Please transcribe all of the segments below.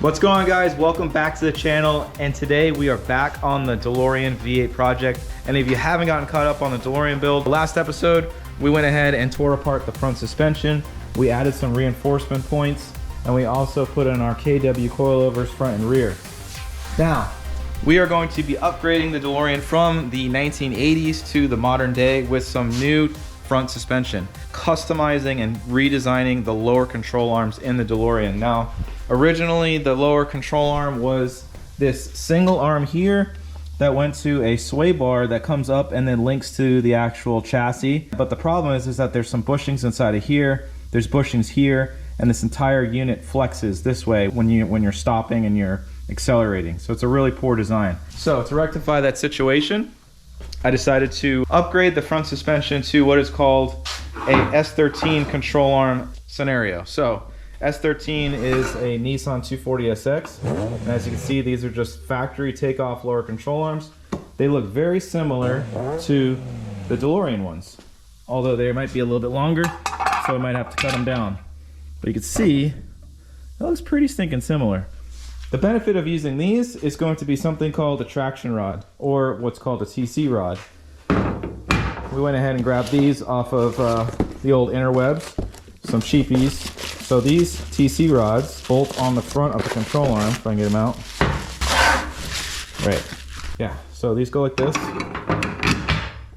What's going on, guys? Welcome back to the channel, and today we are back on the DeLorean V8 project. And if you haven't gotten caught up on the DeLorean build, the last episode we went ahead and tore apart the front suspension. We added some reinforcement points, and we also put in our KW coilovers front and rear. Now we are going to be upgrading the DeLorean from the 1980s to the modern day with some new front suspension, customizing and redesigning the lower control arms in the DeLorean. Now, originally the lower control arm was this single arm here that went to a sway bar that comes up and then links to the actual chassis. But the problem is that there's some bushings inside of here, there's bushings here, and this entire unit flexes this way when you're stopping and you're accelerating. So it's a really poor design. So to rectify that situation, I decided to upgrade the front suspension to what is called a S13 control arm scenario. So S13 is a Nissan 240SX, and as you can see, these are just factory takeoff lower control arms. They look very similar to the DeLorean ones, although they might be a little bit longer, so I might have to cut them down. But you can see, that looks pretty stinking similar. The benefit of using these is going to be something called a traction rod, or what's called a TC rod. We went ahead and grabbed these off of the old interwebs, some cheapies. So these TC rods bolt on the front of the control arm, if I can get them out. Right, yeah, so these go like this,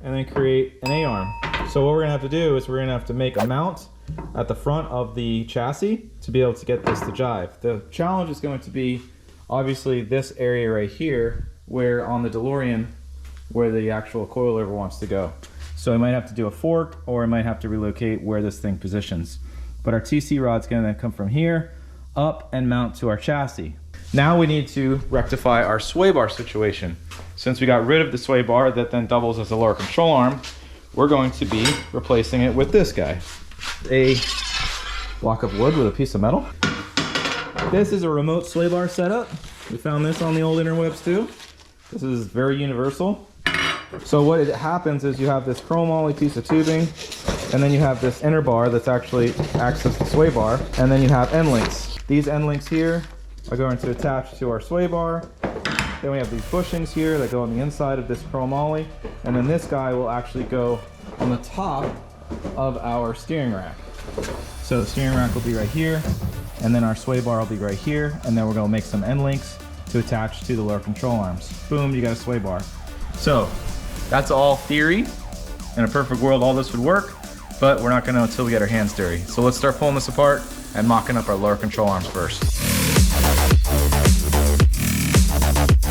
and then create an A-arm. So what we're gonna have to do is we're gonna have to make a mount at the front of the chassis to be able to get this to jive. The challenge is going to be obviously this area right here, where on the DeLorean, where the actual coilover wants to go. So I might have to do a fork, or I might have to relocate where this thing positions. But our TC rod's gonna then come from here up and mount to our chassis. Now we need to rectify our sway bar situation. Since we got rid of the sway bar that then doubles as a lower control arm, we're going to be replacing it with this guy. A block of wood with a piece of metal. This is a remote sway bar setup. We found this on the old interwebs too. This is very universal. So what it happens is you have this chrome ollie piece of tubing, and then you have this inner bar that's actually acts as the sway bar, and then you have end links. These end links here are going to attach to our sway bar. Then we have these bushings here that go on the inside of this chrome ollie, and then this guy will actually go on the top of our steering rack. So the steering rack will be right here, and then our sway bar will be right here, and then we're going to make some end links to attach to the lower control arms. Boom, you got a sway bar. So that's all theory. In a perfect world, all this would work, but we're not going to until we get our hands dirty. So let's start pulling this apart and mocking up our lower control arms first.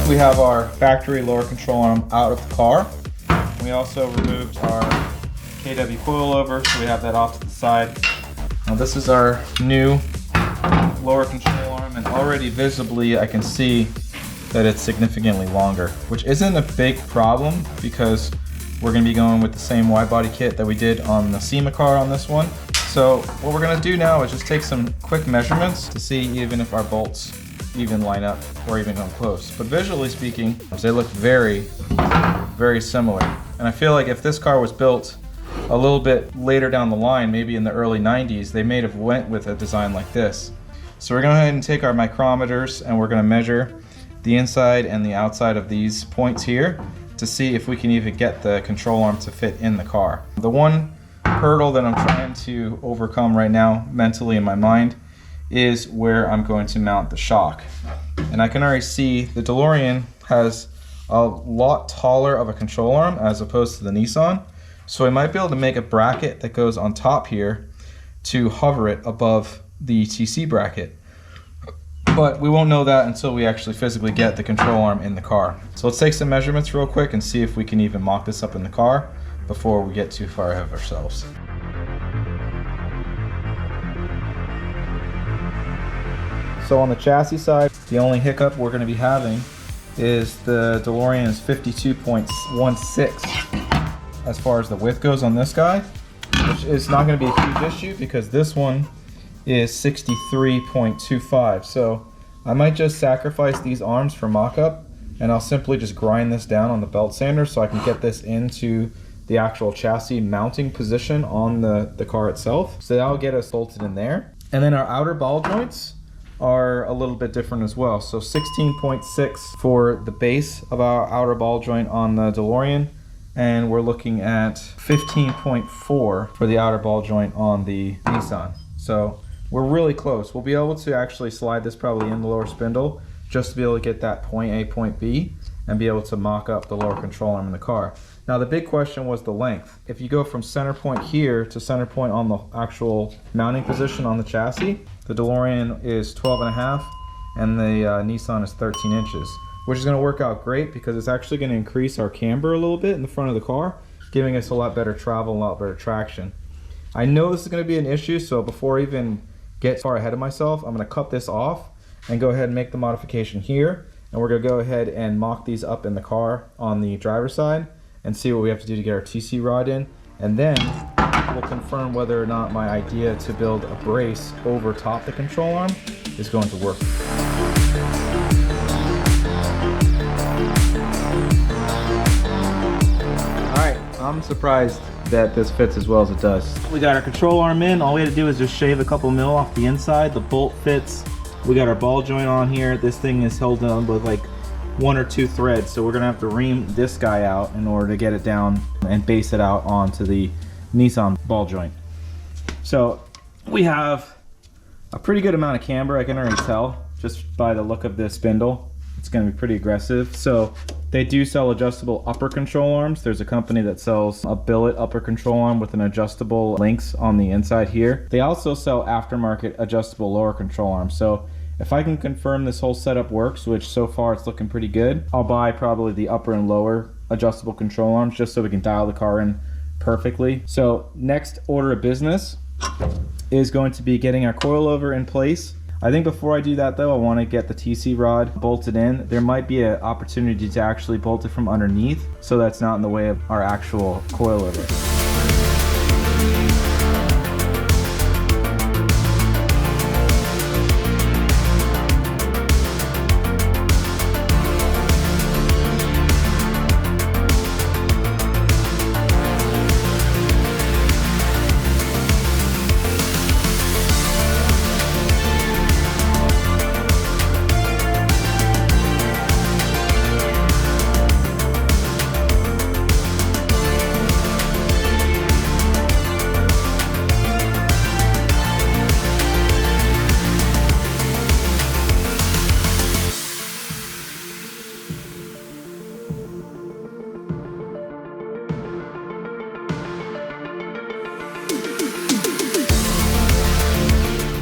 We have our factory lower control arm out of the car. We also removed our KW coilover, so we have that off to the side. Now this is our new lower control arm, and already visibly I can see that it's significantly longer, which isn't a big problem because we're going to be going with the same wide body kit that we did on the SEMA car on this one. So what we're going to do now is just take some quick measurements to see even if our bolts even line up or even come close. But visually speaking, they look very, very similar. And I feel like if this car was built a little bit later down the line, maybe in the early 90s, they may have went with a design like this. So we're going to go ahead and take our micrometers and we're going to measure the inside and the outside of these points here to see if we can even get the control arm to fit in the car. The one hurdle that I'm trying to overcome right now mentally in my mind is where I'm going to mount the shock. And I can already see the DeLorean has a lot taller of a control arm as opposed to the Nissan. So I might be able to make a bracket that goes on top here to hover it above the TC bracket. But we won't know that until we actually physically get the control arm in the car. So let's take some measurements real quick and see if we can even mock this up in the car before we get too far ahead of ourselves. So on the chassis side, the only hiccup we're going to be having is the DeLorean is 52.16 as far as the width goes on this guy, which is not going to be a huge issue because this one is 63.25. So I might just sacrifice these arms for mock-up, and I'll simply just grind this down on the belt sander so I can get this into the actual chassis mounting position on the car itself. So that'll get us bolted in there. And then our outer ball joints, are a little bit different as well. So 16.6 for the base of our outer ball joint on the DeLorean, and we're looking at 15.4 for the outer ball joint on the Nissan. So we're really close. We'll be able to actually slide this probably in the lower spindle just to be able to get that point A, point B, and be able to mock up the lower control arm in the car. Now the big question was the length. If you go from center point here to center point on the actual mounting position on the chassis, the DeLorean is 12.5 and the Nissan is 13 inches, which is gonna work out great because it's actually gonna increase our camber a little bit in the front of the car, giving us a lot better travel, a lot better traction. I know this is gonna be an issue, so before I even get far ahead of myself, I'm gonna cut this off and go ahead and make the modification here. And we're gonna go ahead and mock these up in the car on the driver's side and see what we have to do to get our TC rod in. And then we'll confirm whether or not my idea to build a brace over top the control arm is going to work. All right, I'm surprised that this fits as well as it does. We got our control arm in. All we had to do is just shave a couple mil off the inside. The bolt fits. We got our ball joint on here. This thing is held on with like 1 or 2 threads, so we're gonna have to ream this guy out in order to get it down and base it out onto the Nissan ball joint. So we have a pretty good amount of camber. I can already tell just by the look of this spindle. It's gonna be pretty aggressive. So they do sell adjustable upper control arms. There's a company that sells a billet upper control arm with an adjustable links on the inside here. They also sell aftermarket adjustable lower control arms. So if I can confirm this whole setup works, which so far it's looking pretty good, I'll buy probably the upper and lower adjustable control arms just so we can dial the car in perfectly. So next order of business is going to be getting our coilover in place. I think before I do that though, I want to get the TC rod bolted in. There might be an opportunity to actually bolt it from underneath so that's not in the way of our actual coilover.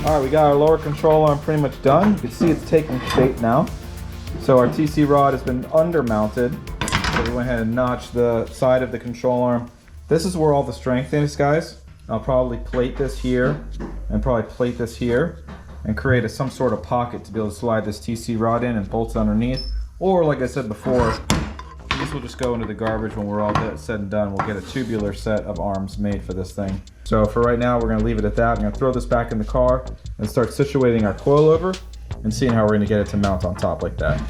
All right, we got our lower control arm pretty much done. You can see it's taking shape now. So our TC rod has been under mounted. So we went ahead and notched the side of the control arm. This is where all the strength is, guys. I'll probably plate this here and probably plate this here and create some sort of pocket to be able to slide this TC rod in and bolt underneath. Or like I said before, these will just go into the garbage when we're all said and done. We'll get a tubular set of arms made for this thing. So for right now, we're gonna leave it at that. I'm gonna throw this back in the car and start situating our coilover and seeing how we're gonna get it to mount on top like that.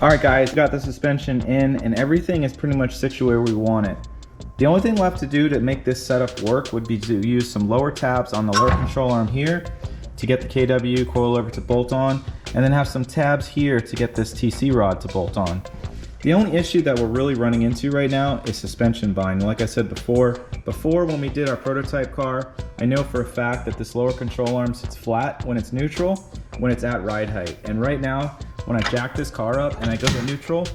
All right guys, got the suspension in and everything is pretty much situated where we want it. The only thing left to do to make this setup work would be to use some lower tabs on the lower control arm here to get the KW coilover to bolt on, and then have some tabs here to get this TC rod to bolt on. The only issue that we're really running into right now is suspension bind. Like I said before when we did our prototype car, I know for a fact that this lower control arm sits flat when it's neutral, when it's at ride height. And right now, when I jack this car up and I go to neutral,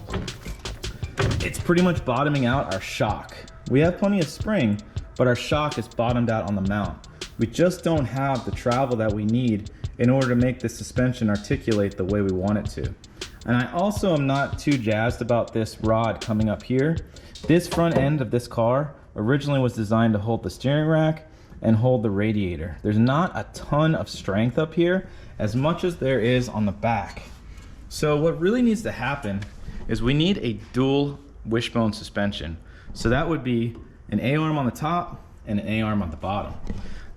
it's pretty much bottoming out our shock. We have plenty of spring, but our shock is bottomed out on the mount. We just don't have the travel that we need in order to make the suspension articulate the way we want it to. And I also am not too jazzed about this rod coming up here. This front end of this car originally was designed to hold the steering rack and hold the radiator. There's not a ton of strength up here as much as there is on the back. So what really needs to happen is we need a dual wishbone suspension. So that would be an A-arm on the top and an A-arm on the bottom.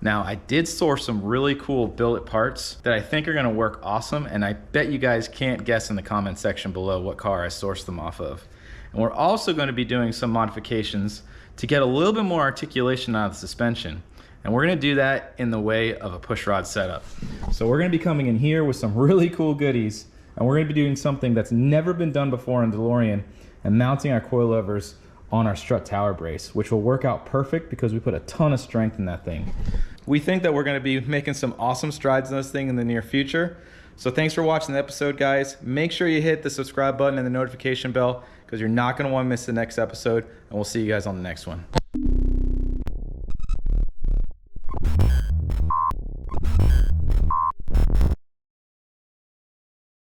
Now, I did source some really cool billet parts that I think are gonna work awesome, and I bet you guys can't guess in the comment section below what car I sourced them off of. And we're also gonna be doing some modifications to get a little bit more articulation out of the suspension. And we're gonna do that in the way of a pushrod setup. So we're gonna be coming in here with some really cool goodies, and we're gonna be doing something that's never been done before in DeLorean and mounting our coilovers on our strut tower brace, which will work out perfect because we put a ton of strength in that thing. We think that we're gonna be making some awesome strides in this thing in the near future. So thanks for watching the episode, guys. Make sure you hit the subscribe button and the notification bell because you're not gonna wanna miss the next episode, and we'll see you guys on the next one.